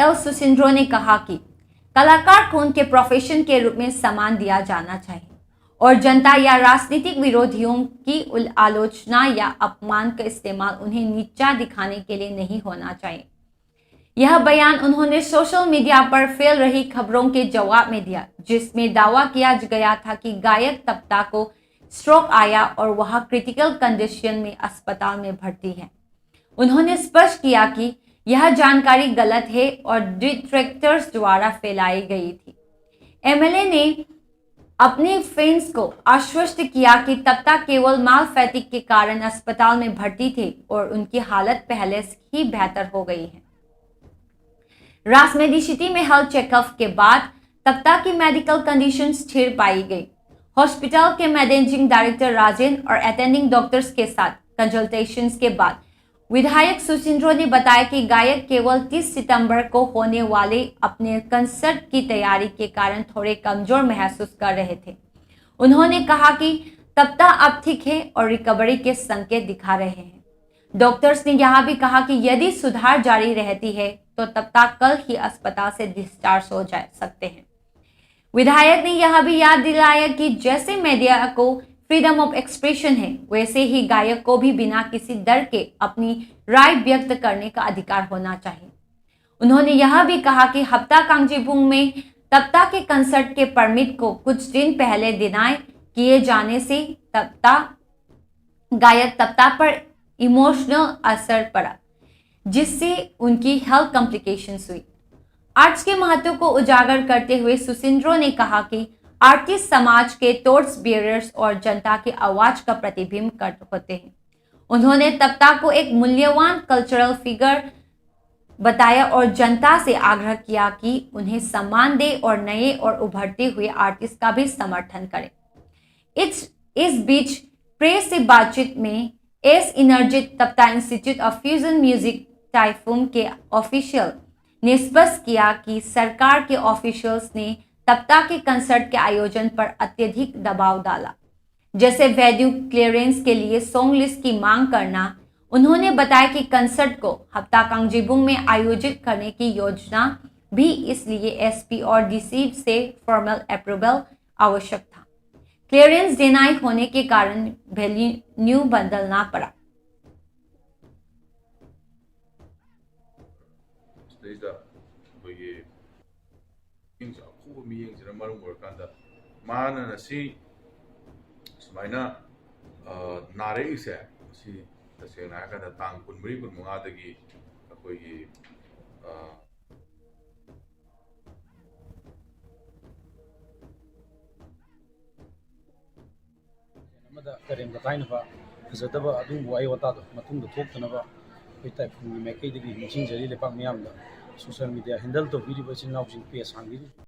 L Susindro ने कहा कि कलाकार को उनके प्रोफेशन के रूप में सम्मान दिया जाना चाहिए और जनता या राजनीतिक विरोधियों की आलोचना या अपमान का इस्तेमाल उन्हें नीचा दिखाने के लिए नहीं होना चाहिए। यह बयान उन्होंने सोशल मीडिया पर फैल रही खबरों के जवाब में दिया, जिसमें दावा किया गया था कि गायक तप्ता को स्ट्रोक आया और वह क्रिटिकल कंडीशन में अस्पताल में भर्ती है। उन्होंने स्पष्ट किया कि यह जानकारी गलत है और डिट्रैक्टर्स द्वारा फैलाई गई थी। एमएलए ने अपने फैंस को आश्वस्त किया कि तप्ता केवल मालफैटिक के कारण अस्पताल में भर्ती थे और उनकी हालत पहले से ही बेहतर हो गई है। राजमेडिसिटी में हेल्थ चेकअप के बाद तप्ता की मेडिकल कंडीशन स्थिर पाई गई। हॉस्पिटल के मैनेजिंग डायरेक्टर राजेन और अटेंडिंग डॉक्टर्स के साथ कंसल्टेशंस के बाद विधायक सुसिंद्रो ने बताया कि गायक केवल 30 सितंबर को होने वाले अपने कंसर्ट की तैयारी के कारण थोड़े कमजोर महसूस कर रहे थे। उन्होंने कहा कि तप्ता अब ठीक है और रिकवरी के संकेत दिखा रहे हैं। डॉक्टर्स ने यह भी कहा कि यदि सुधार जारी रहती है तो तप्ता कल ही अस्पताल से डिस्चार्ज हो जा सकते हैं। विधायक ने यह भी याद दिलाया कि जैसे मीडिया को फ्रीडम ऑफ एक्सप्रेशन है, वैसे ही गायक को भी बिना किसी डर के अपनी राय व्यक्त करने का अधिकार होना चाहिए। उन्होंने यह भी कहा कि हप्ता कांगजीबुंग में तप्ता के कंसर्ट के परमिट को कुछ दिन पहले डिनाई किए जाने से गायक तप्ता पर इमोशनल असर पड़ा, जिससे उनकी हेल्थ कॉम्प्लिकेशंस हुई। आर्ट्स के महत्व को उजागर करते हुए सुसिंद्रो ने कहा कि आर्टिस्ट समाज के टॉर्च बियरर्स और जनता की आवाज का प्रतिबिंब होते हैं। उन्होंने तप्ता को एक मूल्यवान कल्चरल फिगर बताया और जनता से आग्रह किया कि उन्हें सम्मान दे और नए और उभरते हुए आर्टिस्ट का भी समर्थन करें। इस बीच प्रेस से बातचीत में एस इनर्जित तप्ता इंस्टीट्यूट ऑफ फ्यूजन म्यूजिक टाइफूम के ऑफिशियल ने स्पष्ट किया कि सरकार के ऑफिशियल्स ने तप्ता के कंसर्ट के आयोजन पर अत्यधिक दबाव डाला, जैसे वेन्यू क्लियरेंस के लिए सॉन्ग लिस्ट की मांग करना। उन्होंने बताया कि कंसर्ट को हप्ता कांगजीबुंग में आयोजित करने की योजना भी, इसलिए एसपी और डीसी से फॉर्मल अप्रूवल आवश्यक था। क्लियरेंस डिनाई होने के कारण वेन्यू बदलना पड़ा। नारेसे तसेंना तांग 13-15 अखोई करें बताइनबा फजदबा अदुबु आई वतादो मतुंग थोक्तनबा टाइफून मैकैदगी मिचिंजरी लेपाक मियामदा सोशल मीडिया हैंडल तो वीडियो चिनाउसिंग पेज हांगिरी।